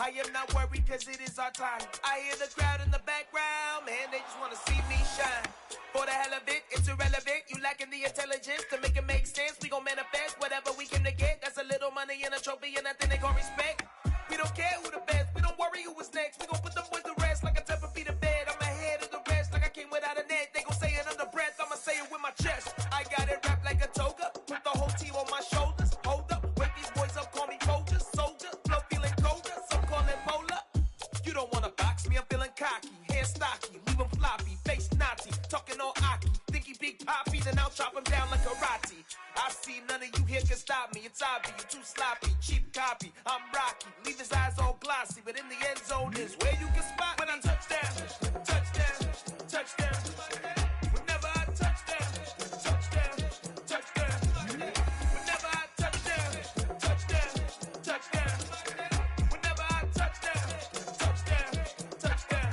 I am not worried cause it is our time. I hear the crowd in the background, man, they just wanna see me shine. For the hell of it, it's irrelevant. You lacking the intelligence to make it make sense. We gon' manifest whatever we came to get. That's a little money and a trophy and nothing they gon' respect. We don't care who the best, we don't worry who was next. We gon' put them boys to rest like a temper feet of bed. I'm ahead of the rest like I came without a net. They gon' say it under breath, I'ma say it with my chest. I got it wrapped like a toga, put the whole team on my shoulders. Hold up, wake these boys up, call me Folger, soldier. Flow feeling colder, some call it polar. You don't wanna box me, I'm feeling cocky. Hair stocky, leave him floppy, face Nazi. Talking all Aki, think he big poppy, then I'll chop him down like karate. I see none of you here can stop me. It's obvious, you too sloppy, cheap copy. I'm Rocky, leave his eyes all glossy, but in the end zone is where you can spot when I touchdown, touchdown, touchdown. Whenever I touchdown, touchdown, touchdown. Whenever I touchdown, touchdown, touchdown. Whenever I touchdown, touchdown, touchdown.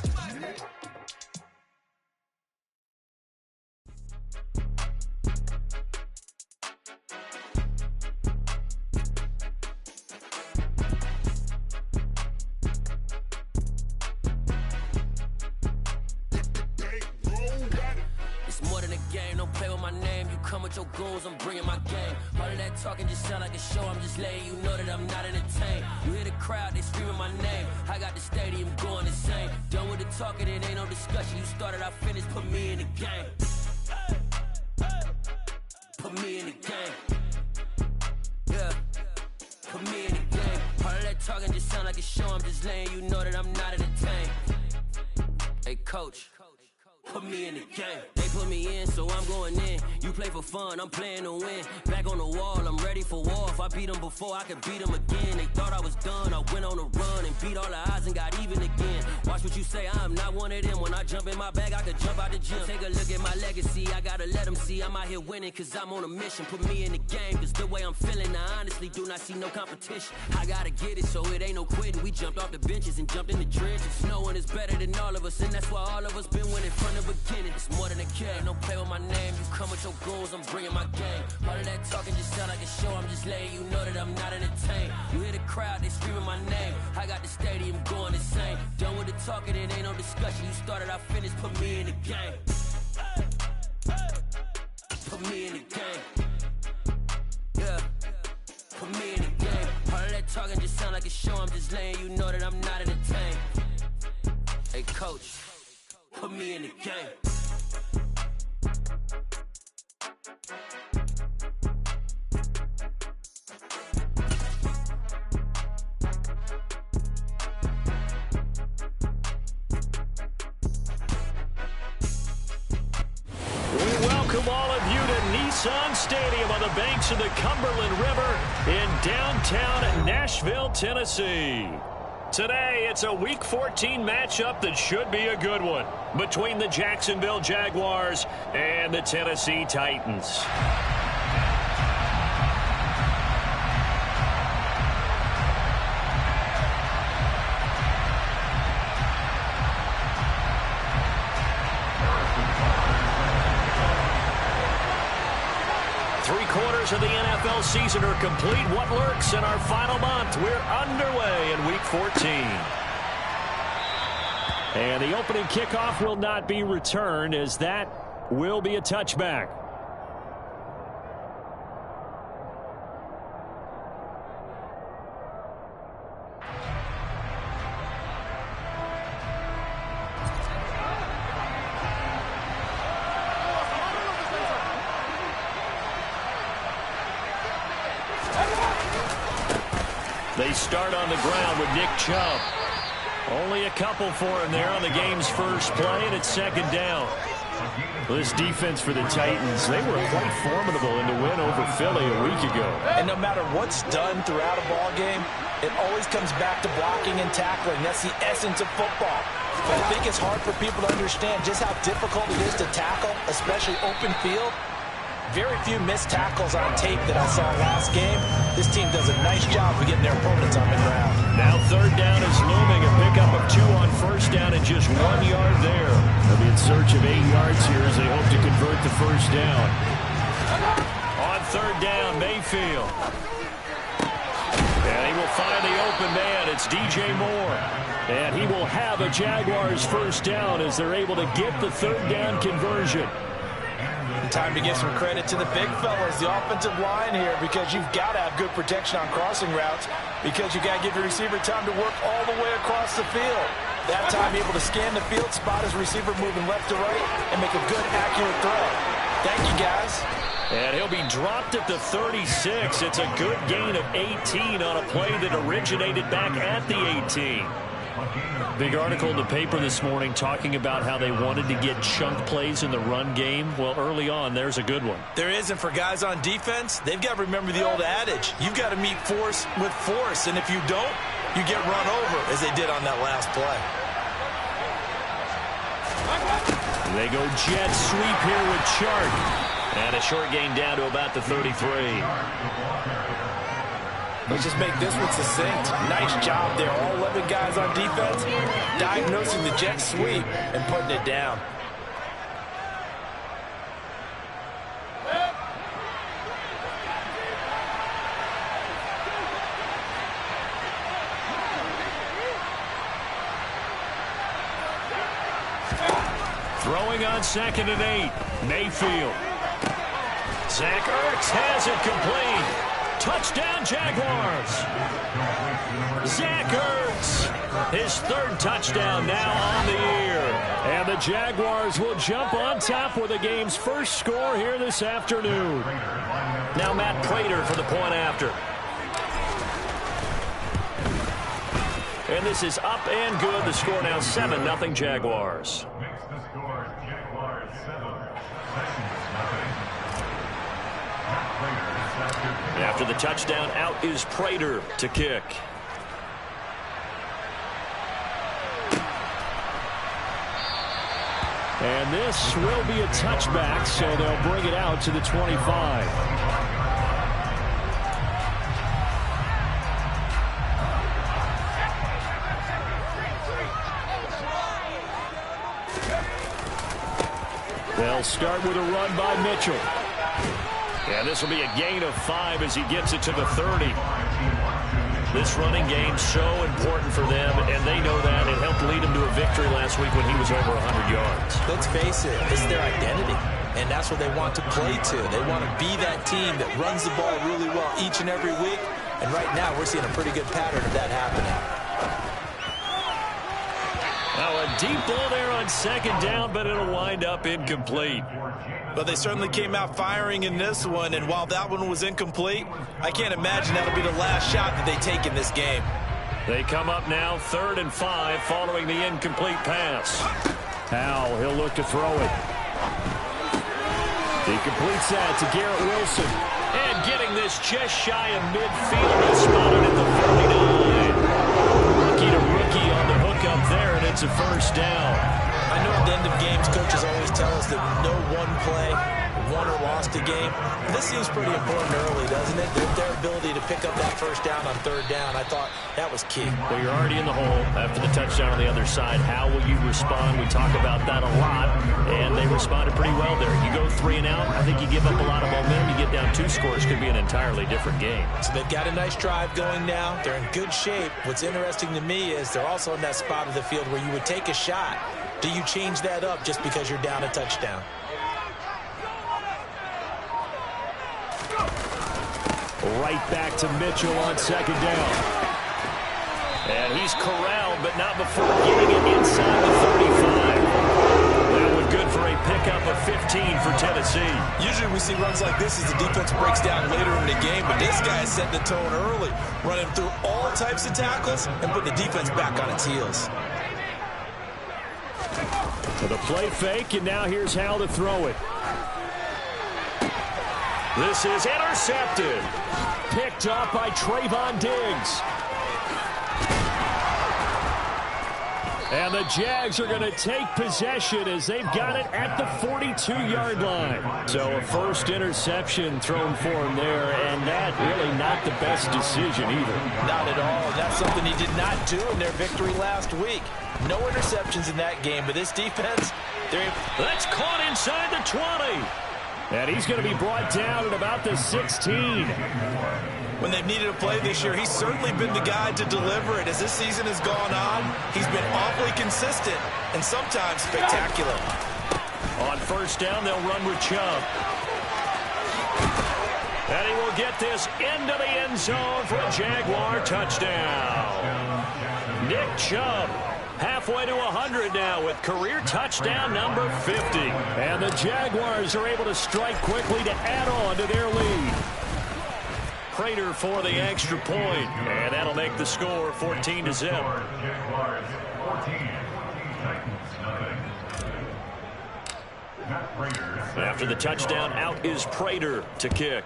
It's more than a game, don't play with my name. You come with your goons, I'm bringing my game. All of that talking just sound like a show, I'm just letting you know that I'm not entertained. You hear the crowd, they screaming my name. I got the stadium going insane. Done with the talking, it ain't no discussion. You started, I finished, put me in the game. Put me in the game. Yeah, put me in the game. All of that talking just sound like a show, I'm just letting you know that I'm not entertained. Hey coach, put me in the game. They put me in, so I'm going in. You play for fun, I'm playing to win. Back on the wall, I'm ready for war. If I beat them before, I could beat them again. They thought I was done, I went on a run and beat all the odds and got even again. Watch what you say, I'm not one of them. When I jump in my bag, I could jump out the gym. Take a look at my legacy, I gotta let them see I'm out here winning, cause I'm on a mission. Put me in the game, cause the way I'm feeling, I honestly do not see no competition. I gotta get it, so it ain't no quitting. We jumped off the benches and jumped in the trenches. No one is better than all of us, and that's why all of us been winning from the beginning. It's more than a game, don't play with my name. You come with your goons, I'm bringing my game. All of that talking just sound like a show, I'm just letting you know that I'm not entertained. You hear the crowd, they screaming my name. I got the stadium going insane. Done with the talking, it ain't no discussion. You started, I finished, put me in the game. Put me in the game. Yeah, put me in the game. All of that talking just sound like a show, I'm just letting you know that I'm not entertained. Hey coach, put me in the game. We welcome all of you to Nissan Stadium on the banks of the Cumberland River in downtown Nashville, Tennessee. Today, it's a Week 14 matchup that should be a good one between the Jacksonville Jaguars and the Tennessee Titans. Three-quarters of the NFL season are complete. What lurks in our final month? We're underway in Week 14. And the opening kickoff will not be returned, as that will be a touchback. They start on the ground with Nick Chubb. Only a couple for him there on the game's first play, and it's second down. Well, this defense for the Titans, they were quite formidable in the win over Philly a week ago. And no matter what's done throughout a ball game, it always comes back to blocking and tackling. That's the essence of football. But I think it's hard for people to understand just how difficult it is to tackle, especially open field. Very few missed tackles on tape that I saw last game. This team does a nice job of getting their opponents on the ground. Now third down is looming. A pickup of 2 on first down and just 1 yard there. They'll be in search of 8 yards here as they hope to convert the first down. On third down, Mayfield. And he will find the open man. It's DJ Moore. And he will have a Jaguars first down as they're able to get the third down conversion. Time to give some credit to the big fellas, the offensive line here, because you've got to have good protection on crossing routes, because you got to give your receiver time to work all the way across the field. That time, able to scan the field, spot his receiver moving left to right, and make a good, accurate throw. Thank you, guys. And he'll be dropped at the 36. It's a good gain of 18 on a play that originated back at the 18. Big article in the paper this morning talking about how they wanted to get chunk plays in the run game. Well, early on, there's a good one. There is, and for guys on defense, they've got to remember the old adage. You've got to meet force with force, and if you don't, you get run over, as they did on that last play. They go jet sweep here with Chark. And a short gain down to about the 33. Let's just make this one succinct. Nice job there. All 11 guys on defense diagnosing the jet sweep and putting it down. Throwing on 2nd and 8. Mayfield. Zach Ertz has it complete. Touchdown, Jaguars. Zach Ertz, his third touchdown now on the year. And the Jaguars will jump on top with the game's first score here this afternoon. Now Matt Prater for the point after. And this is up and good. The score now 7-0 Jaguars. After the touchdown, out is Prater to kick. And this will be a touchback, so they'll bring it out to the 25. They'll start with a run by Mitchell. And this will be a gain of 5 as he gets it to the 30. This running game so important for them, and they know that. It helped lead them to a victory last week when he was over 100 yards. Let's face it, it's their identity, and that's what they want to play to. They want to be that team that runs the ball really well each and every week, and right now we're seeing a pretty good pattern of that happening. Now a deep ball there on 2nd down, but it'll wind up incomplete. But they certainly came out firing in this one, and while that one was incomplete, I can't imagine that'll be the last shot that they take in this game. They come up now 3rd and 5 following the incomplete pass. Howell, he'll look to throw it. He completes that to Garrett Wilson. And getting this just shy of midfield, is spotted at the 49. Rookie to rookie on the hook up there, and it's a first down. I know at the end of games, coaches always tell us that no one play won or lost a game. This seems pretty important early, doesn't it? Their ability to pick up that first down on 3rd down, I thought that was key. Well, you're already in the hole after the touchdown on the other side. How will you respond? We talk about that a lot, and they responded pretty well there. You go 3 and out, I think you give up a lot of momentum. You get down 2 scores, could be an entirely different game. So they've got a nice drive going now. They're in good shape. What's interesting to me is they're also in that spot of the field where you would take a shot. Do you change that up just because you're down a touchdown? Right back to Mitchell on 2nd down. And he's corralled, but not before getting it inside the 35. That was good for a pickup of 15 for Tennessee. Usually we see runs like this as the defense breaks down later in the game, but this guy is setting the tone early, running through all types of tackles and putting the defense back on its heels. The play fake, and now here's how to throw it. This is intercepted. Picked up by Trayvon Diggs. And the Jags are going to take possession as they've got it at the 42-yard line. So a first interception thrown for him there, and that really not the best decision either. Not at all. That's something he did not do in their victory last week. No interceptions in that game, but this defense, that's caught inside the 20. And he's going to be brought down at about the 16. when they've needed a play this year, he's certainly been the guy to deliver it. As this season has gone on, he's been awfully consistent and sometimes spectacular. On first down, they'll run with Chubb. And he will get this into the end zone for a Jaguar touchdown. Nick Chubb, halfway to 100 now with career touchdown number 50. And the Jaguars are able to strike quickly to add on to their lead. Prater for the extra point, and that'll make the score 14-0. After the touchdown, out is Prater to kick.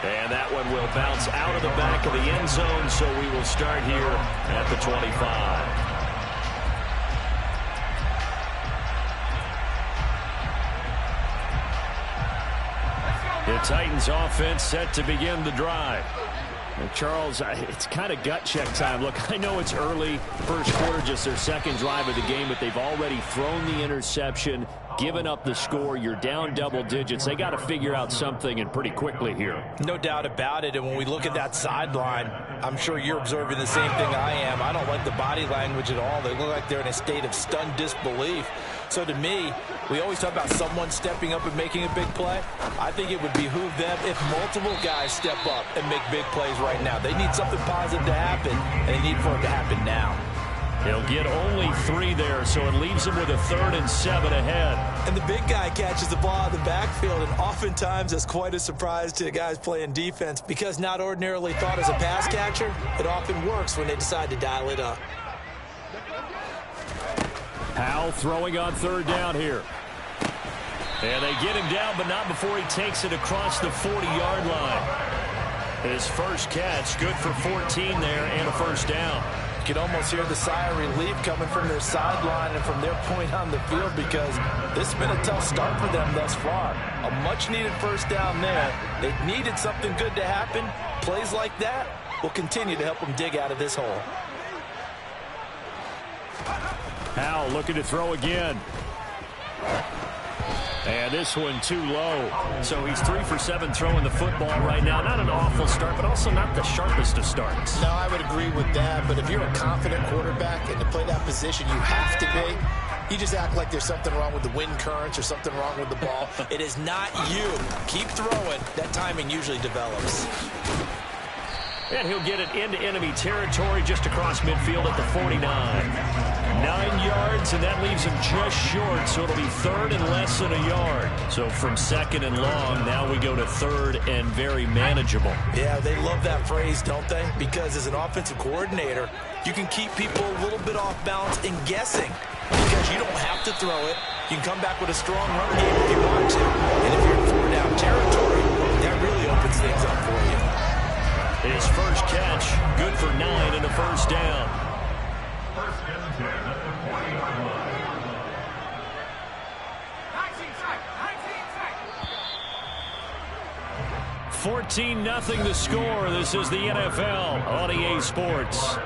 And that one will bounce out of the back of the end zone, so we will start here at the 25. The Titans offense set to begin the drive. And Charles, it's kind of gut check time. Look, I know it's early, first quarter, just their second drive of the game, but they've already thrown the interception, given up the score. You're down double digits. They got to figure out something, and pretty quickly here. No doubt about it. And when we look at that sideline, I'm sure you're observing the same thing I am. I don't like the body language at all. They look like they're in a state of stunned disbelief. So to me, we always talk about someone stepping up and making a big play. I think it would behoove them if multiple guys step up and make big plays right now. They need something positive to happen, and they need for it to happen now. He'll get only 3 there, so it leaves him with a 3rd and 7 ahead. And the big guy catches the ball out of the backfield, and oftentimes that's quite a surprise to the guys playing defense because not ordinarily thought as a pass catcher, it often works when they decide to dial it up. Powell throwing on 3rd down here. And they get him down, but not before he takes it across the 40-yard line. His first catch, good for 14 there and a first down. You can almost hear the sigh of relief coming from their sideline and from their point on the field because this has been a tough start for them thus far. A much-needed first down there. They needed something good to happen. Plays like that will continue to help them dig out of this hole. Powell looking to throw again. And this one too low. So he's 3 for 7 throwing the football right now. Not an awful start, but also not the sharpest of starts. No, I would agree with that. But if you're a confident quarterback and to play that position, you have to be. You just act like there's something wrong with the wind currents or something wrong with the ball. It is not you. Keep throwing. That timing usually develops. And he'll get it into enemy territory just across midfield at the 49. 9 yards, and that leaves him just short, so it'll be 3rd and less than a yard. So from 2nd and long, now we go to 3rd and very manageable. Yeah, they love that phrase, don't they? Because as an offensive coordinator, you can keep people a little bit off balance and guessing because you don't have to throw it. You can come back with a strong run game if you want to. And if you're in 4-down territory, that really opens things up for you. His first catch, good for 9 and a first down. 14-0 the score. This is the NFL on EA Sports.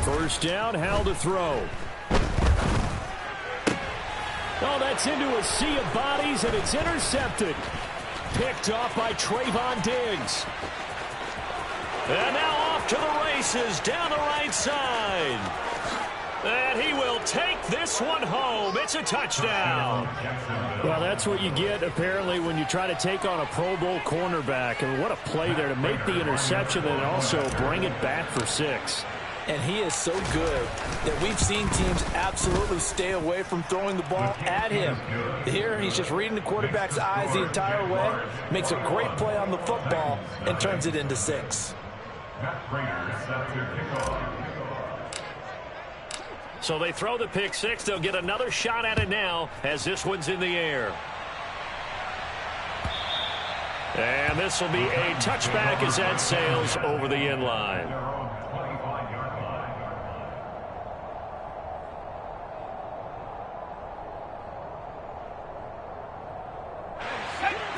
First down, Howell to throw. Oh, that's into a sea of bodies, and it's intercepted. Picked off by Trayvon Diggs. And now off to the races down the right side. And he will take this one home. It's a touchdown. Well, that's what you get, apparently, when you try to take on a Pro Bowl cornerback. And what a play there to make the interception and also bring it back for 6. And he is so good that we've seen teams absolutely stay away from throwing the ball at him. Here, he's just reading the quarterback's eyes the entire way, makes a great play on the football, and turns it into 6. So they throw the pick 6. They'll get another shot at it now as this one's in the air. And this will be a touchback as that sails over the end line.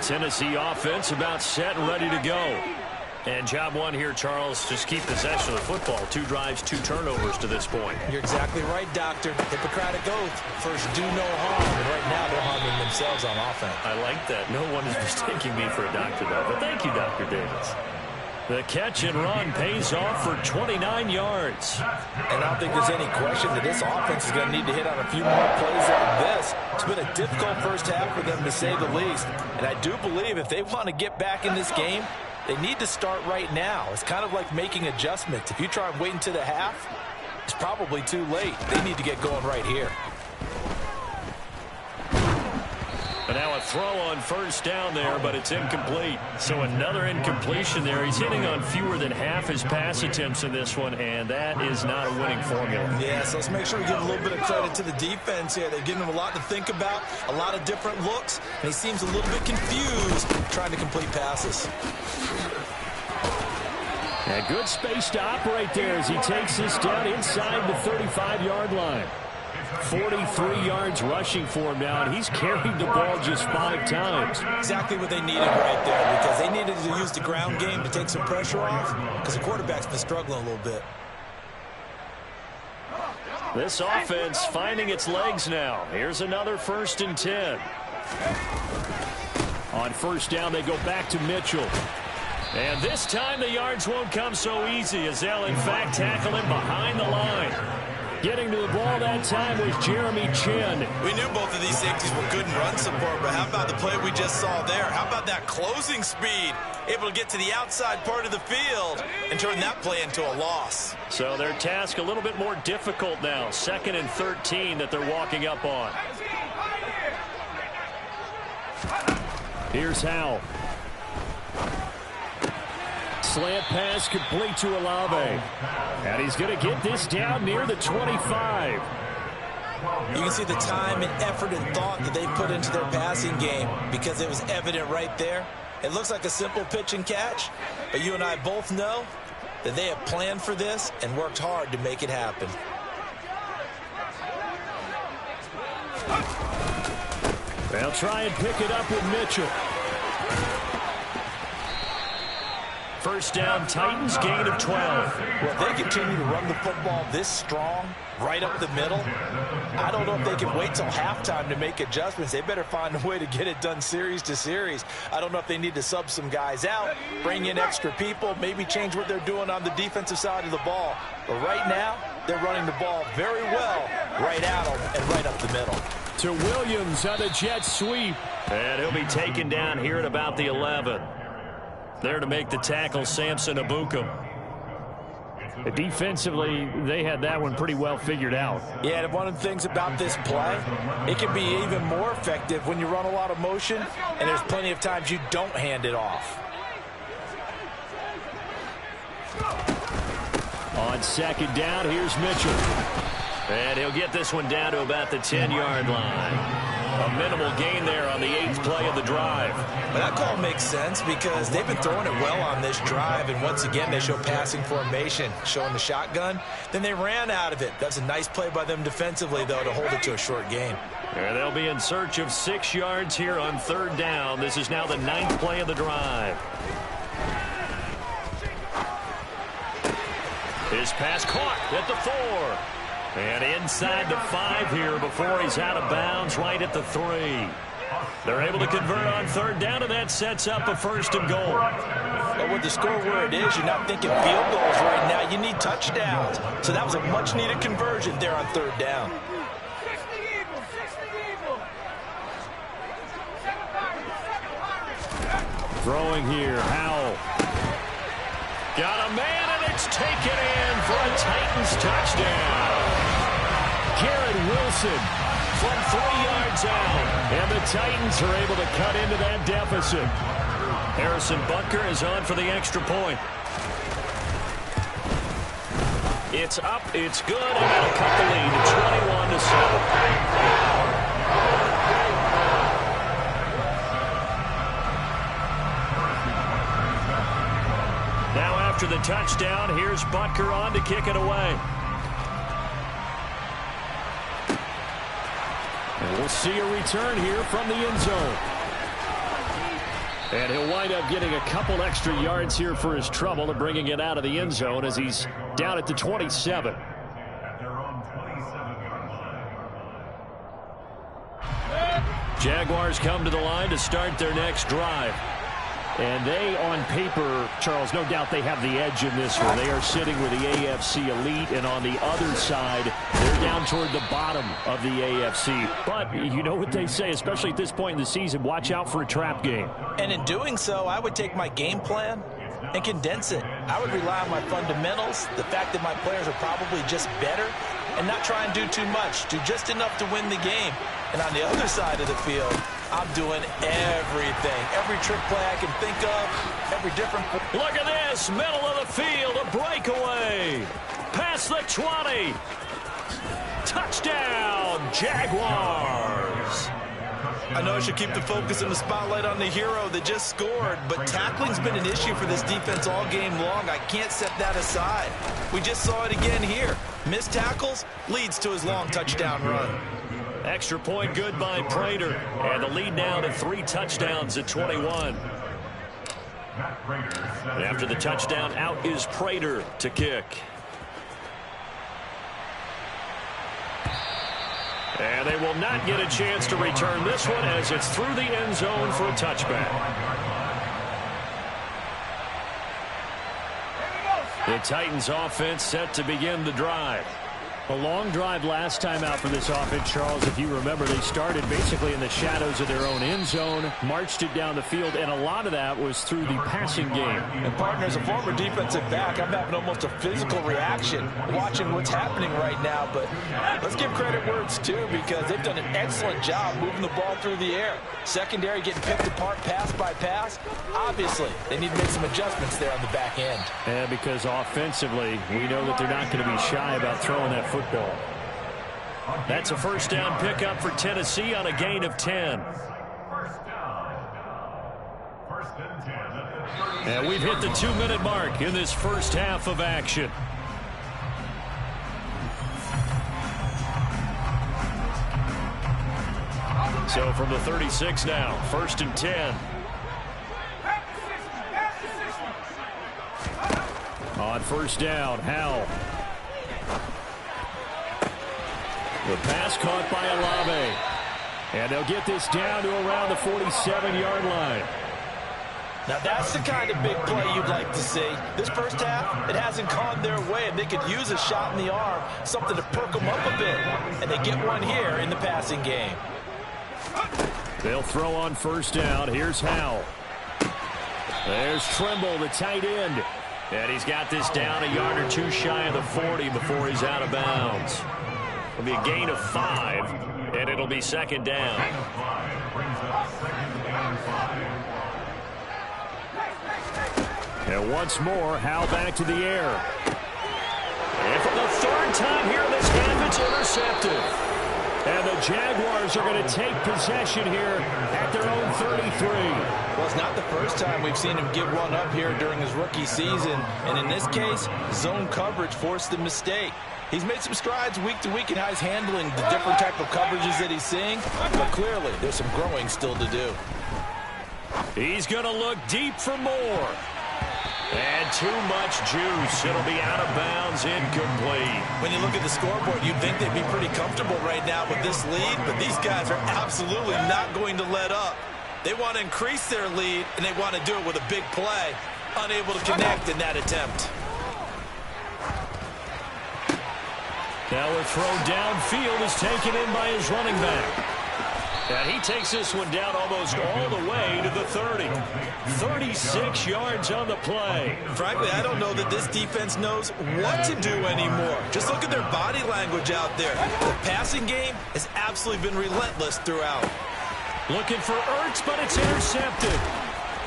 Tennessee offense about set and ready to go. And job one here, Charles, just keep possession of the football. 2 drives, 2 turnovers to this point. You're exactly right, Doctor. Hippocratic oath. First, do no harm. And right now, they're harming themselves on offense. I like that. No one is mistaking me for a doctor, though. But thank you, Dr. Davis. The catch and run pays off for 29 yards. And I don't think there's any question that this offense is going to need to hit on a few more plays like this. It's been a difficult first half for them, to say the least. And I do believe if they want to get back in this game, they need to start right now. It's kind of like making adjustments. If you try and wait until the half, it's probably too late. They need to get going right here. And now a throw on first down there, but it's incomplete. So another incompletion there. He's hitting on fewer than half his pass attempts in this one, and that is not a winning formula. Yeah, so let's make sure we give a little bit of credit to the defense here. They've given him a lot to think about, a lot of different looks, and he seems a little bit confused trying to complete passes. A good space to operate there as he takes this down inside the 35-yard line. 43 yards rushing for him now, and he's carried the ball just 5 times. Exactly what they needed right there, because they needed to use the ground game to take some pressure off, because the quarterback's been struggling a little bit. This offense finding its legs now. Here's another 1st and 10. On first down, they go back to Mitchell. And this time the yards won't come so easy, as they'll in fact tackle him behind the line. Getting to the ball that time was Jeremy Chin. We knew both of these safeties were good in run support, but how about the play we just saw there? How about that closing speed? Able to get to the outside part of the field and turn that play into a loss. So their task a little bit more difficult now. 2nd and 13 that they're walking up on. Here's Howell. Slant pass complete to Olave. And he's going to get this down near the 25. You can see the time and effort and thought that they put into their passing game, because it was evident right there. It looks like a simple pitch and catch, but you and I both know that they have planned for this and worked hard to make it happen. They'll try and pick it up with Mitchell. First down, Titans, gain of 12. Well, if they continue to run the football this strong, right up the middle, I don't know if they can wait till halftime to make adjustments. They better find a way to get it done series to series. I don't know if they need to sub some guys out, bring in extra people, maybe change what they're doing on the defensive side of the ball. But right now, they're running the ball very well right at them and right up the middle. To Williams on a jet sweep. And he'll be taken down here at about the 11. There to make the tackle, Samson Abukum. Defensively, they had that one pretty well figured out. Yeah, and one of the things about this play, it can be even more effective when you run a lot of motion, and there's plenty of times you don't hand it off. On 2nd down, here's Mitchell. And he'll get this one down to about the 10-yard line. A minimal gain there on the 8th play of the drive. But that call makes sense because they've been throwing it well on this drive, and once again they show passing formation, showing the shotgun. Then they ran out of it. That's a nice play by them defensively, though, to hold it to a short gain. And they'll be in search of 6 yards here on 3rd down. This is now the 9th play of the drive. His pass caught at the 4. And inside the 5 here before he's out of bounds, right at the 3. They're able to convert on 3rd down, and that sets up a 1st and goal. But with the score where it is, you're not thinking field goals right now. You need touchdowns. So that was a much-needed conversion there on 3rd down. Throwing here, Howell. Got a man, and it's taken in for a Titans touchdown. Garrett Wilson from 3 yards out. And the Titans are able to cut into that deficit. Harrison Butker is on for the extra point. It's up, it's good, and they'll cut the lead to 21-7. After the touchdown, here's Butker on to kick it away. And we'll see a return here from the end zone. And he'll wind up getting a couple extra yards here for his trouble and bringing it out of the end zone as he's down at the 27. Jaguars come to the line to start their next drive. And they, on paper, Charles, no doubt they have the edge in this one. They are sitting with the AFC elite, and on the other side, they're down toward the bottom of the AFC. But you know what they say, especially at this point in the season, watch out for a trap game. And in doing so, I would take my game plan and condense it. I would rely on my fundamentals, the fact that my players are probably just better, and not try and do too much, do just enough to win the game. And on the other side of the field, I'm doing everything. Every trick play I can think of, every different... Look at this, middle of the field, a breakaway. Past the 20. Touchdown, Jaguars. I know I should keep the focus and the spotlight on the hero that just scored, but tackling's been an issue for this defense all game long. I can't set that aside. We just saw it again here. Missed tackles leads to his long touchdown run. Extra point good by Prater. And the lead now to 3 touchdowns at 21. And after the touchdown, out is Prater to kick. And they will not get a chance to return this one as it's through the end zone for a touchback. The Titans offense set to begin the drive. A long drive last time out for this offense, Charles. If you remember, they started basically in the shadows of their own end zone, marched it down the field, and a lot of that was through the passing game. And, partner, as a former defensive back, I'm having almost a physical reaction watching what's happening right now. But let's give credit where it's due, because they've done an excellent job moving the ball through the air. Secondary getting picked apart pass by pass. Obviously, they need to make some adjustments there on the back end. And because offensively, we know that they're not going to be shy about throwing that football. That's a first down pickup for Tennessee on a gain of 10. And we've hit the 2-minute mark in this first half of action. So from the 36 now, 1st and 10. On first down, Howell. The pass caught by Olave. And they'll get this down to around the 47-yard line. Now that's the kind of big play you'd like to see. This first half, it hasn't gone their way, and they could use a shot in the arm, something to perk them up a bit. And they get one here in the passing game. They'll throw on first down. Here's Howell. There's Trimble, the tight end. And he's got this down a yard or two shy of the 40 before he's out of bounds. It'll be a gain of 5, and it'll be second down. And once more, Howell back to the air. And for the 3rd time here in this half, it's intercepted. And the Jaguars are going to take possession here at their own 33. Well, it's not the first time we've seen him give one up here during his rookie season. And in this case, zone coverage forced the mistake. He's made some strides week to week in how he's handling the different type of coverages that he's seeing. But clearly, there's some growing still to do. He's going to look deep for more. And too much juice. It'll be out of bounds, incomplete. When you look at the scoreboard, you'd think they'd be pretty comfortable right now with this lead, but these guys are absolutely not going to let up. They want to increase their lead, and they want to do it with a big play. Unable to connect in that attempt. Now a throw downfield is taken in by his running back. And he takes this one down almost all the way to the 30. 36 yards on the play. Frankly, I don't know that this defense knows what to do anymore. Just look at their body language out there. The passing game has absolutely been relentless throughout. Looking for Ertz, but it's intercepted.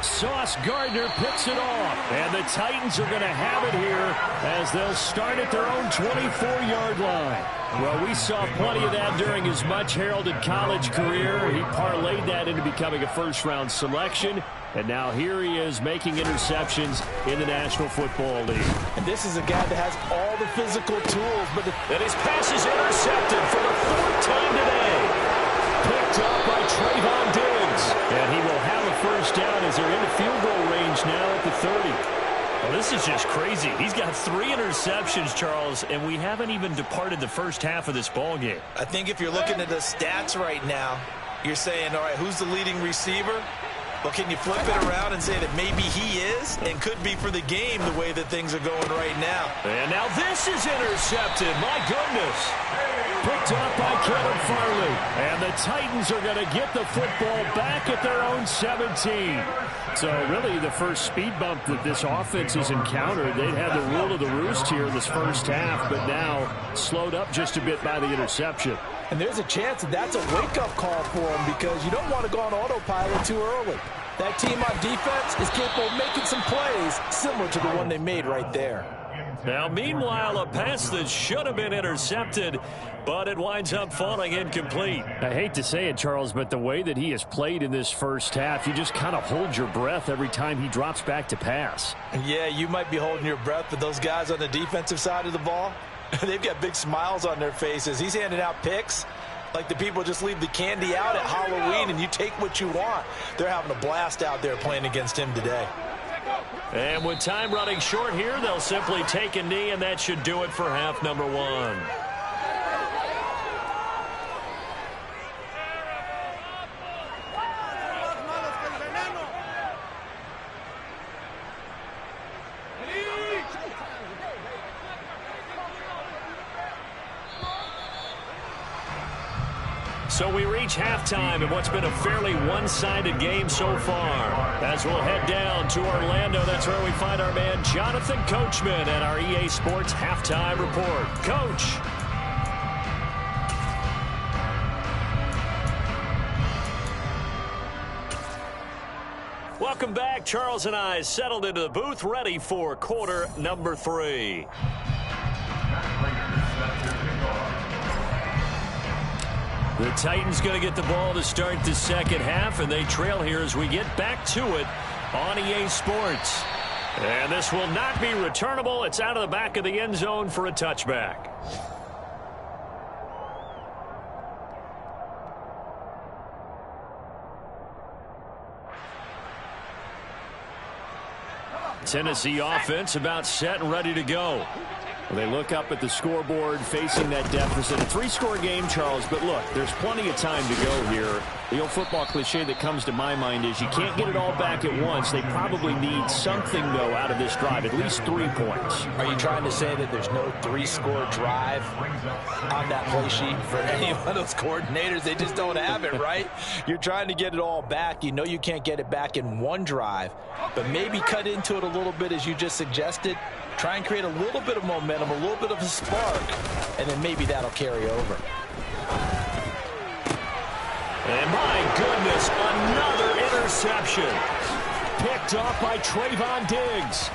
Sauce Gardner picks it off. And the Titans are going to have it here as they'll start at their own 24-yard line. Well, we saw plenty of that during his much-heralded college career. He parlayed that into becoming a first-round selection. And now here he is making interceptions in the National Football League. And this is a guy that has all the physical tools. And his pass is intercepted for the 4th time today. Picked up by Trayvon Diggs. And he will have a first down as they're Well, this is just crazy. He's got 3 interceptions, Charles, and we haven't even departed the first half of this ball game. I think if you're looking at the stats right now, you're saying, all right, who's the leading receiver? Well, can you flip it around and say that maybe he is and could be for the game the way that things are going right now? And now this is intercepted. My goodness. Picked up by Kevin Farley. And the Titans are going to get the football back at their own 17. So really the first speed bump that this offense has encountered, they'd had the rule of the roost here this first half, but now slowed up just a bit by the interception. And there's a chance that that's a wake-up call for them because you don't want to go on autopilot too early. That team on defense is capable of making some plays similar to the one they made right there. Now, meanwhile, a pass that should have been intercepted, but it winds up falling incomplete. I hate to say it, Charles, but the way that he has played in this first half, you just kind of hold your breath every time he drops back to pass. Yeah, you might be holding your breath, but those guys on the defensive side of the ball, they've got big smiles on their faces. He's handing out picks like the people just leave the candy out at Halloween and you take what you want. They're having a blast out there playing against him today. And with time running short here, they'll simply take a knee, and that should do it for half number 1. So we reach halftime in what's been a fairly one-sided game so far. As we'll head down to Orlando, that's where we find our man Jonathan Coachman and our EA Sports Halftime Report. Coach. Welcome back. Charles and I settled into the booth, ready for quarter number 3. The Titans going to get the ball to start the second half, and they trail here as we get back to it on EA Sports. And this will not be returnable. It's out of the back of the end zone for a touchback. Tennessee offense about set and ready to go. Well, they look up at the scoreboard facing that deficit. A 3-score game, Charles, but look, there's plenty of time to go here. The old football cliche that comes to my mind is you can't get it all back at once. They probably need something, though, out of this drive, at least 3 points. Are you trying to say that there's no 3-score drive on that play sheet for any one of those coordinators? They just don't have it, right? You're trying to get it all back. You know you can't get it back in one drive, but maybe cut into it a little bit as you just suggested. Try and create a little bit of momentum, a little bit of a spark, and then maybe that'll carry over. And my goodness, another interception. Picked off by Trayvon Diggs.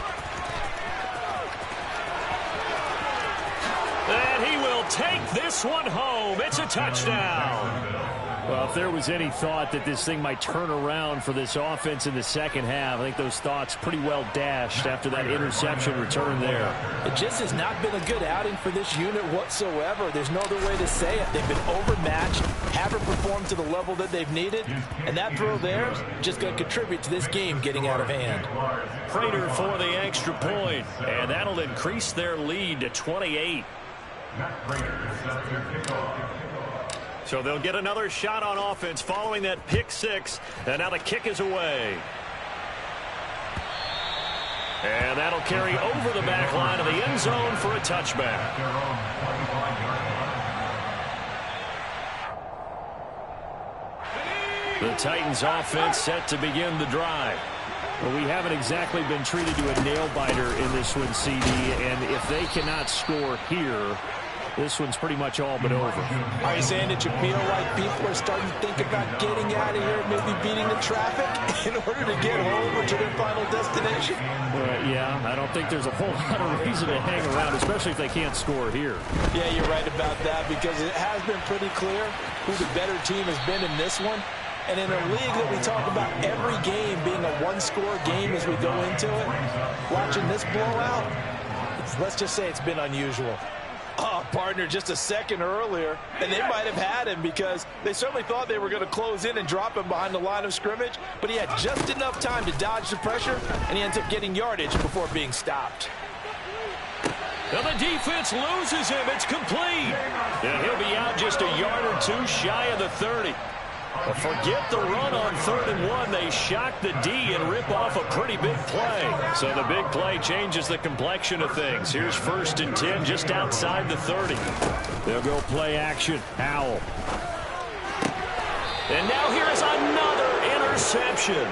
And he will take this one home. It's a touchdown. Well, if there was any thought that this thing might turn around for this offense in the second half, I think those thoughts pretty well dashed after that interception return there. It just has not been a good outing for this unit whatsoever. There's no other way to say it. They've been overmatched, haven't performed to the level that they've needed, and that throw there is just going to contribute to this game getting out of hand. Prater for the extra point, and that'll increase their lead to 28. So they'll get another shot on offense following that pick 6, and now the kick is away. And that'll carry over the back line of the end zone for a touchback. The Titans offense set to begin the drive. Well, we haven't exactly been treated to a nail-biter in this one, CD, and if they cannot score here, this one's pretty much all but over. Are you saying that you feel like people are starting to think about getting out of here, maybe beating the traffic in order to get home or to their final destination? Yeah, I don't think there's a whole lot of reason to hang around, especially if they can't score here. Yeah, you're right about that because it has been pretty clear who the better team has been in this one. And in a league that we talk about every game being a one-score game as we go into it, watching this blowout, let's just say it's been unusual. Oh, partner just a second earlier, and they might have had him because they certainly thought they were going to close in and drop him behind the line of scrimmage, but he had just enough time to dodge the pressure, and he ends up getting yardage before being stopped. And the defense loses him. It's complete. And he'll be out just a yard or two shy of the 30. But forget the run on 3rd and 1. They shock the D and rip off a pretty big play. So the big play changes the complexion of things. Here's 1st and 10 just outside the 30. They'll go play action. Howell. And now here is another interception.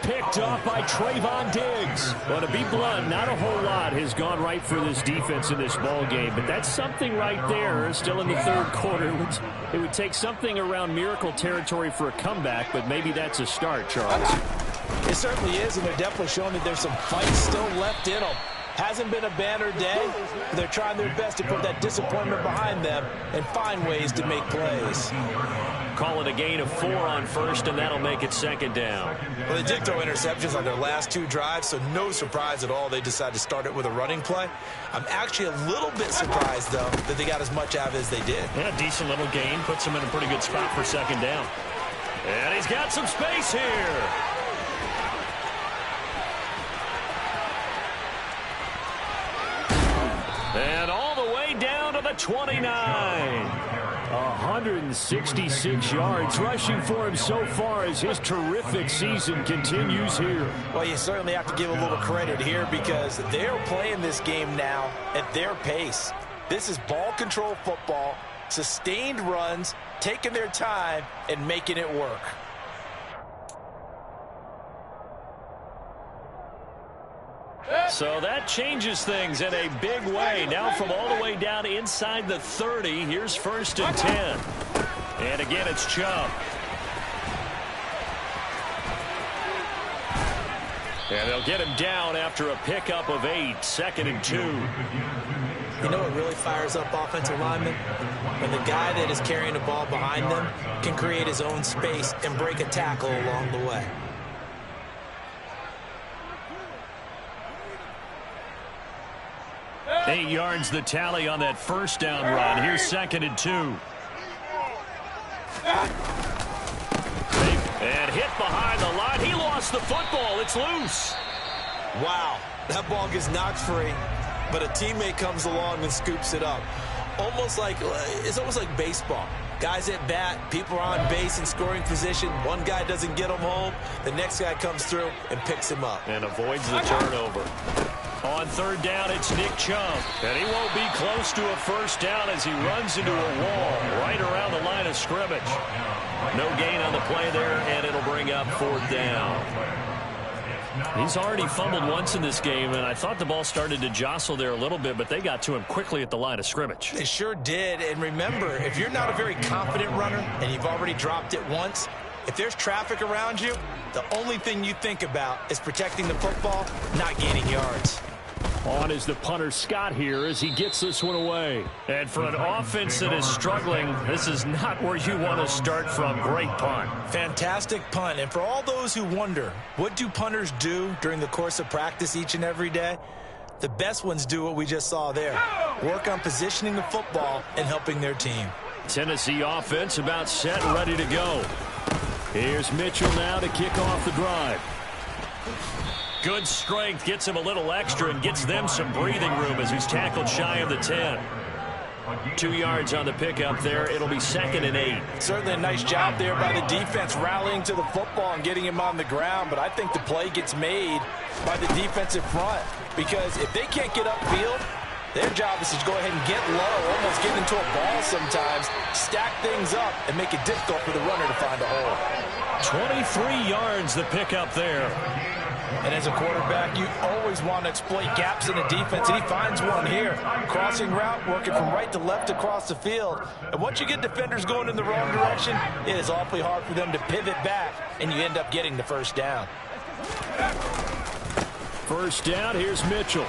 Picked off by Trayvon Diggs. Well, to be blunt, not a whole lot has gone right for this defense in this ball game, but that's something right there. Still in the 3rd quarter. It would take something around miracle territory for a comeback, but maybe that's a start, Charles. It certainly is, and they're definitely showing that there's some fight still left in them. Hasn't been a banner day, but they're trying their best to put that disappointment behind them and find ways to make plays. Call it a gain of 4 on 1st, and that'll make it 2nd down. Well, they did throw interceptions on their last 2 drives, so no surprise at all they decided to start it with a running play. I'm actually a little bit surprised, though, that they got as much out of it as they did. Yeah, decent little gain. Puts them in a pretty good spot for 2nd down. And he's got some space here. And all the way down to the 29. 166 yards rushing for him so far as his terrific season continues here. Well, you certainly have to give a little credit here because they're playing this game now at their pace. This is ball control football, sustained runs, taking their time, and making it work. So that changes things in a big way. Now from all the way down inside the 30, here's 1st and 10. And again, it's Chubb. And they'll get him down after a pickup of 8, 2nd and 2. You know what really fires up offensive linemen? When the guy that is carrying the ball behind them can create his own space and break a tackle along the way. Eight yards the tally on that 1st down run. Here's 2nd and 2. And hit behind the line. He lost the football. It's loose. Wow, that ball gets knocked free, but a teammate comes along and scoops it up. It's almost like baseball. Guys at bat, people are on base in scoring position. One guy doesn't get him home. The next guy comes through and picks him up. And avoids the turnover. On 3rd down, it's Nick Chubb. And he won't be close to a 1st down as he runs into a wall right around the line of scrimmage. No gain on the play there, and it'll bring up 4th down. He's already fumbled once in this game, and I thought the ball started to jostle there a little bit, but they got to him quickly at the line of scrimmage. They sure did, and remember, if you're not a very confident runner and you've already dropped it once, if there's traffic around you, the only thing you think about is protecting the football, not gaining yards. On is the punter Scott here as he gets this one away. And for an offense that is struggling, this is not where you want to start from. Great punt. Fantastic punt. And for all those who wonder, what do punters do during the course of practice each and every day? The best ones do what we just saw there. Work on positioning the football and helping their team. Tennessee offense about set and ready to go. Here's Mitchell now to kick off the drive. Good strength, gets him a little extra and gets them some breathing room as he's tackled shy of the 10. 2 yards on the pickup there. It'll be 2nd and 8. Certainly a nice job there by the defense rallying to the football and getting him on the ground, but I think the play gets made by the defensive front because if they can't get upfield, their job is to go ahead and get low, almost get into a ball sometimes, stack things up, and make it difficult for the runner to find a hole. 23 yards the pickup there. And as a quarterback, you always want to exploit gaps in the defense, and he finds one here. Crossing route, working from right to left across the field. And once you get defenders going in the wrong direction, it is awfully hard for them to pivot back, and you end up getting the 1st down. 1st down, here's Mitchell.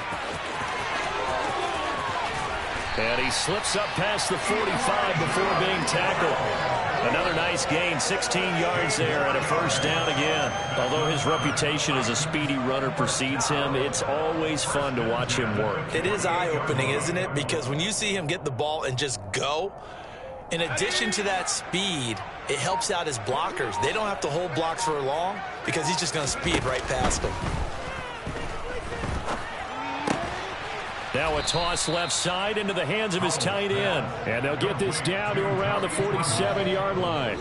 And he slips up past the 45 before being tackled. Another nice gain, 16 yards there and a first down again. Although his reputation as a speedy runner precedes him, it's always fun to watch him work. It is eye-opening, isn't it? Because when you see him get the ball and just go, in addition to that speed, it helps out his blockers. They don't have to hold blocks for long because he's just going to speed right past them. Now a toss left side into the hands of his tight end. And they'll get this down to around the 47-yard line.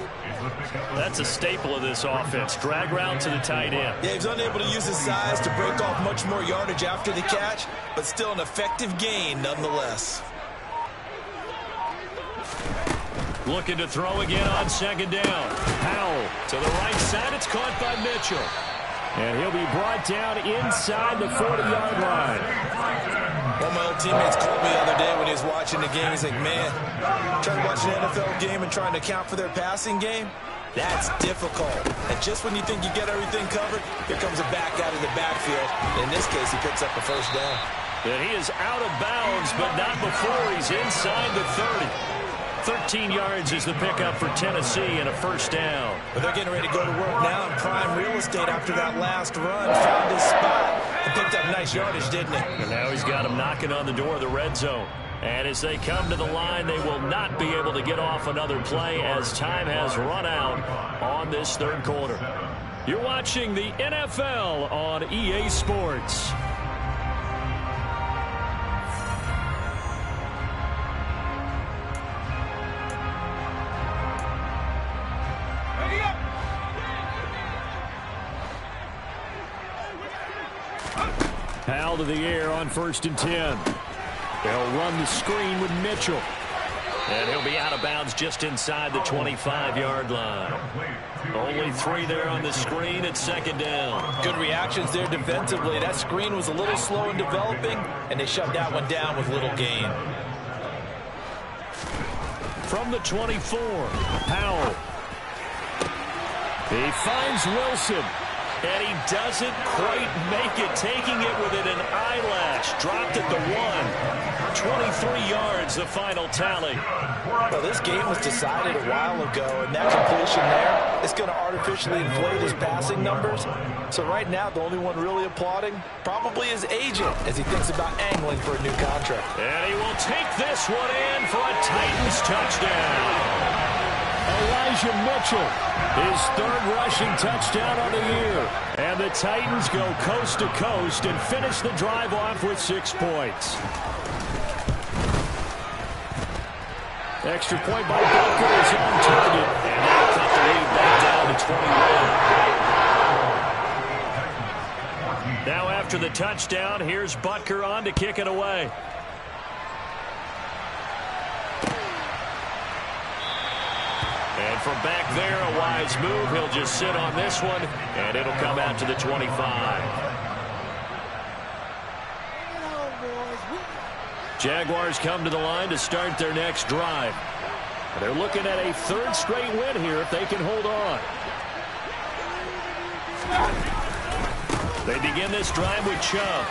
That's a staple of this offense. Drag route to the tight end. Yeah, he's unable to use his size to break off much more yardage after the catch, but still an effective gain nonetheless. Looking to throw again on second down. Powell to the right side. It's caught by Mitchell. And he'll be brought down inside the 40-yard line. One of my old teammates called me the other day when he was watching the game. He's like, man, trying to watch an NFL game and trying to account for their passing game, that's difficult. And just when you think you get everything covered, here comes a back out of the backfield. In this case, he picks up a first down. And he is out of bounds, but not before he's inside the 30. 13 yards is the pickup for Tennessee and a first down. But they're getting ready to go to work now in prime real estate after that last run. Found his spot and picked up nice yardage, didn't he? And now he's got him knocking on the door of the red zone. And as they come to the line, they will not be able to get off another play as time has run out on this third quarter. You're watching the NFL on EA Sports. Powell to the air on 1st and 10. They'll run the screen with Mitchell. And he'll be out of bounds just inside the 25-yard line. Only 3 there on the screen at second down. Good reactions there defensively. That screen was a little slow in developing, and they shut that one down with little gain. From the 24, Powell. He finds Wilson. And he doesn't quite make it, taking it within an eyelash. Dropped at the 1. 23 yards, the final tally. Well, this game was decided a while ago, and that completion there is going to artificially inflate his passing numbers. So right now, the only one really applauding probably his agent as he thinks about angling for a new contract. And he will take this one in for a Titans touchdown. Elijah Mitchell, his 3rd rushing touchdown on the year. And the Titans go coast to coast and finish the drive off with 6 points. Extra point by Butker is on target. And they'll cut the lead back down to 21. Now after the touchdown, here's Butker on to kick it away. And from back there, a wise move. He'll just sit on this one, and it'll come out to the 25. Jaguars come to the line to start their next drive. They're looking at a 3rd straight win here if they can hold on. They begin this drive with Chubb.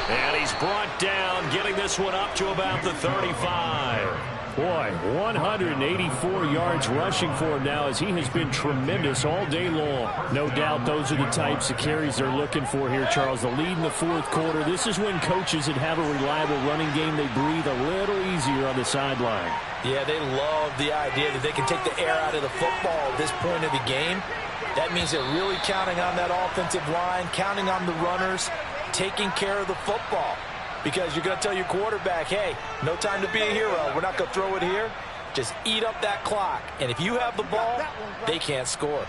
And he's brought down, getting this one up to about the 35. Boy, 184 yards rushing for him now as he has been tremendous all day long. No doubt those are the types of carries they're looking for here, Charles. The lead in the 4th quarter. This is when coaches that have a reliable running game, they breathe a little easier on the sideline. Yeah, they love the idea that they can take the air out of the football at this point of the game. That means they're really counting on that offensive line, counting on the runners, taking care of the football. Because you're going to tell your quarterback, hey, no time to be a hero. We're not going to throw it here. Just eat up that clock. And if you have the ball, they can't score.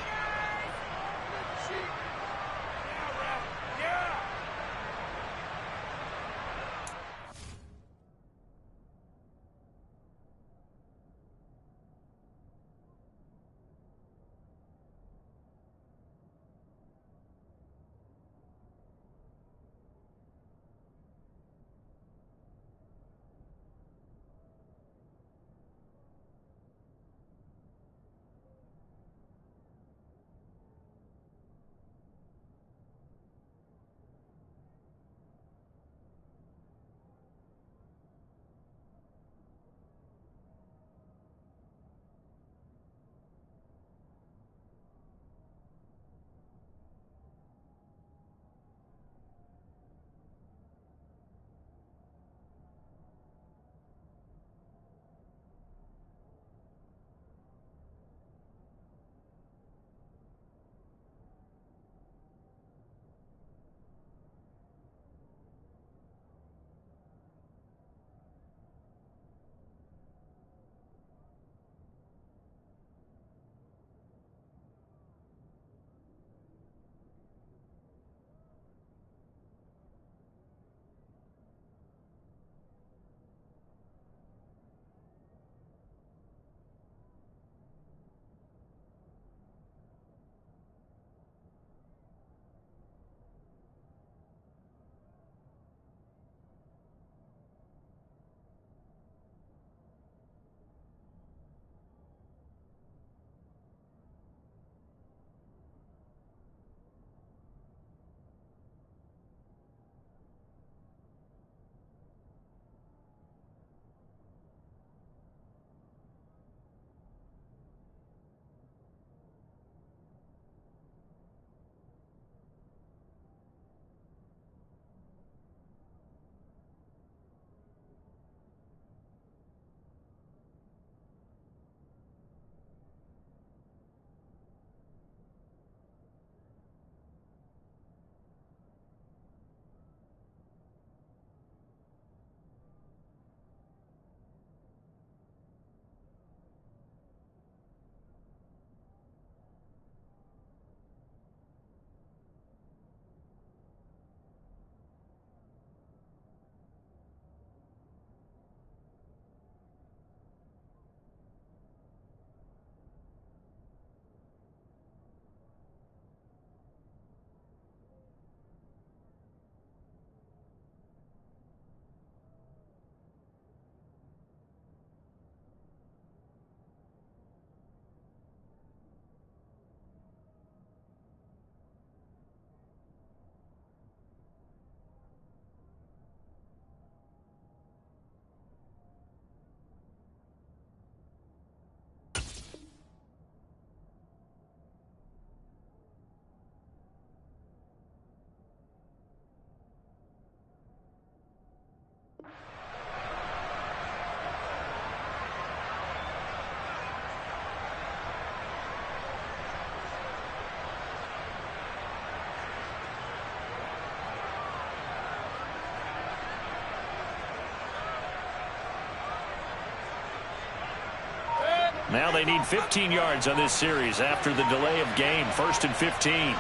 Now they need 15 yards on this series after the delay of game. 1st and 15.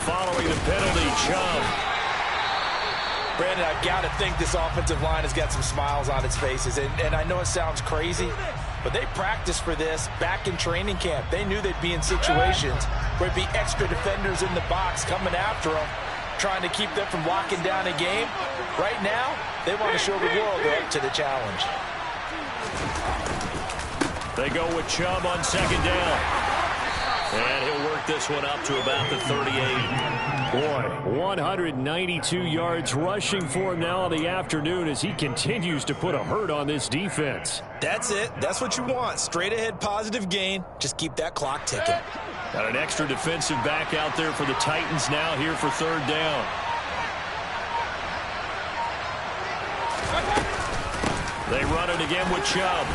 Following the penalty, Chubb. Brandon, I've got to think this offensive line has got some smiles on its faces. And I know it sounds crazy, but they practiced for this back in training camp. They knew they'd be in situations where it'd be extra defenders in the box coming after them, trying to keep them from locking down a game. Right now, they want to show the world they're up to the challenge. They go with Chubb on 2nd down. And he'll work this one up to about the 38. Boy, 192 yards rushing for him now on the afternoon as he continues to put a hurt on this defense. That's it. That's what you want. Straight ahead positive gain. Just keep that clock ticking. Got an extra defensive back out there for the Titans now here for 3rd down. They run it again with Chubb.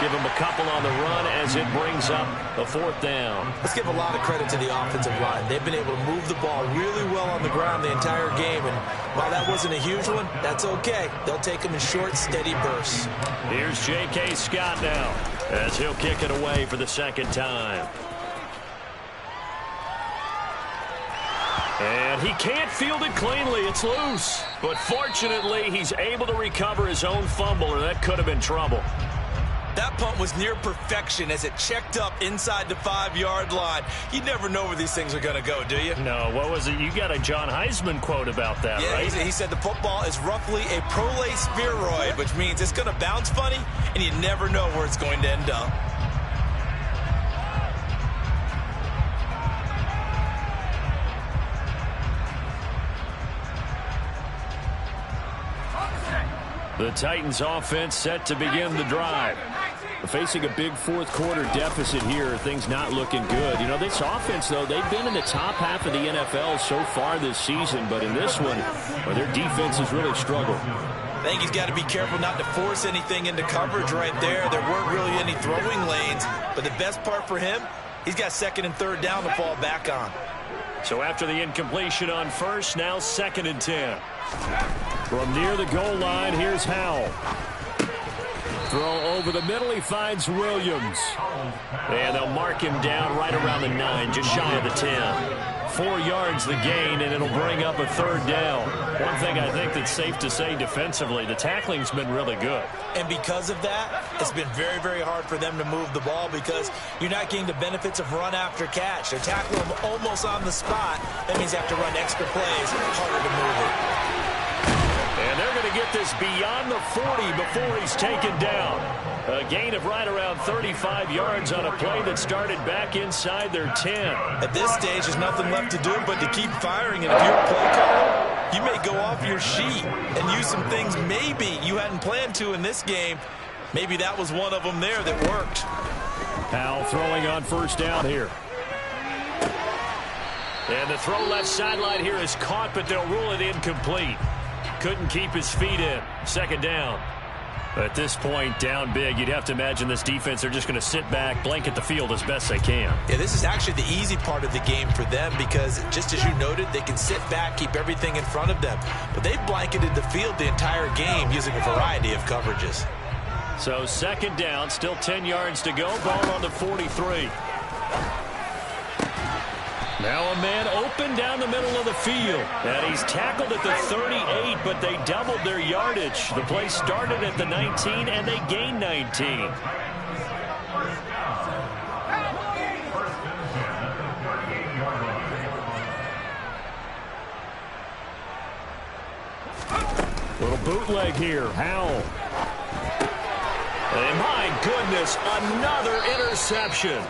Give him a couple on the run as it brings up a 4th down. Let's give a lot of credit to the offensive line. They've been able to move the ball really well on the ground the entire game. And while that wasn't a huge one, that's okay. They'll take them in short, steady bursts. Here's J.K. Scott now as he'll kick it away for the 2nd time. And he can't field it cleanly. It's loose. But fortunately, he's able to recover his own fumble, or that could have been trouble. That punt was near perfection as it checked up inside the 5-yard line. You never know where these things are going to go, do you? No, what was it? You got a John Heisman quote about that, yeah, right? He said the football is roughly a prolate spheroid, which means it's going to bounce funny, and you never know where it's going to end up. The Titans offense set to begin the drive. Facing a big 4th quarter deficit here, things not looking good. You know, this offense, though, they've been in the top half of the NFL so far this season, but in this one, well, their defense has really struggled. I think he's got to be careful not to force anything into coverage right there. There weren't really any throwing lanes, but the best part for him, he's got 2nd and 3rd down to fall back on. So after the incompletion on 1st, now 2nd and 10. From near the goal line, here's Howell. Throw over the middle, he finds Williams. And they'll mark him down right around the 9, just shy of the 10. 4 yards the gain, and it'll bring up a 3rd down. One thing I think that's safe to say defensively, the tackling's been really good. And because of that, it's been very, very hard for them to move the ball because you're not getting the benefits of run after catch. They're tackling them almost on the spot. That means they have to run extra plays, harder to move it. And they're going to get this beyond the 40 before he's taken down. A gain of right around 35 yards on a play that started back inside their 10. At this stage, there's nothing left to do but to keep firing. And if you're a play caller, you may go off your sheet and use some things maybe you hadn't planned to in this game. Maybe that was one of them there that worked. Howell throwing on 1st down here. And the throw left sideline here is caught, but they'll rule it incomplete. Couldn't keep his feet in. 2nd down. At this point, down big, you'd have to imagine this defense, they're just going to sit back, blanket the field as best they can. Yeah, this is actually the easy part of the game for them because, just as you noted, they can sit back, keep everything in front of them. But they've blanketed the field the entire game using a variety of coverages. So 2nd down, still 10 yards to go, ball on the 43. Now a man open down the middle of the field. And he's tackled at the 38, but they doubled their yardage. The play started at the 19, and they gained 19. Little bootleg here. Howell. And my goodness, another interception.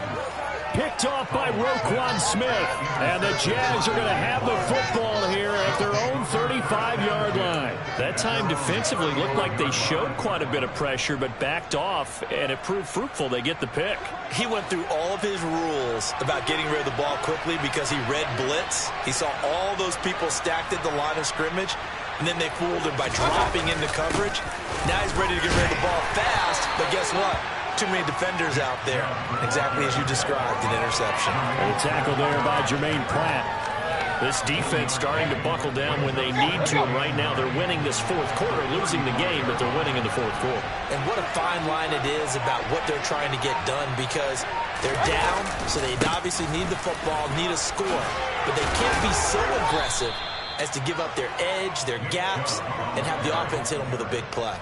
Picked off by Roquan Smith. And the Jags are going to have the football here at their own 35-yard line. That time defensively looked like they showed quite a bit of pressure, but backed off, and it proved fruitful. They get the pick. He went through all of his rules about getting rid of the ball quickly because he read blitz. He saw all those people stacked at the line of scrimmage, and then they fooled him by dropping into coverage. Now he's ready to get rid of the ball fast, but guess what? Too many defenders out there. Exactly as you described, an interception. And a tackle there by Jermaine Pratt. This defense starting to buckle down when they need to, and right now they're winning this fourth quarter, losing the game, but they're winning in the fourth quarter. And what a fine line it is about what they're trying to get done, because they're down, so they obviously need the football, need a score, but they can't be so aggressive as to give up their edge, their gaps, and have the offense hit them with a big play.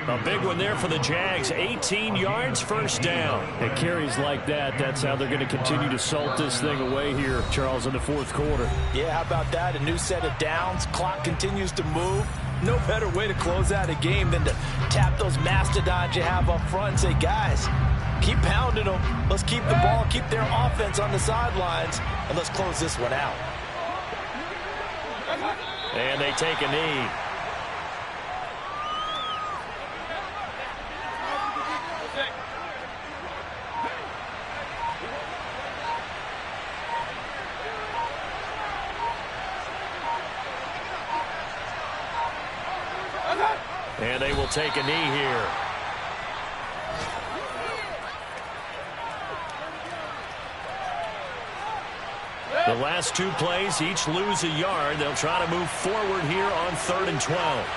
A big one there for the Jags. 18 yards, first down. It carries like that. That's how they're going to continue to salt this thing away here, Charles, in the fourth quarter. Yeah, how about that? A new set of downs. Clock continues to move. No better way to close out a game than to tap those mastodons you have up front and say, guys, keep pounding them. Let's keep the ball, keep their offense on the sidelines, and let's close this one out. And they take a knee. And they will take a knee here. The last two plays, each lose a yard. They'll try to move forward here on 3rd and 12.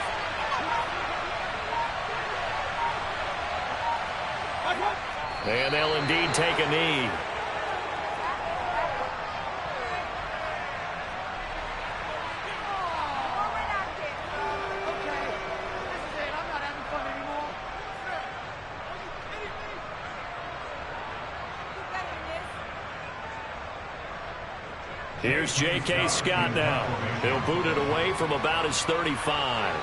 And they'll indeed take a knee. Here's J.K. Scott now. He'll boot it away from about his 35.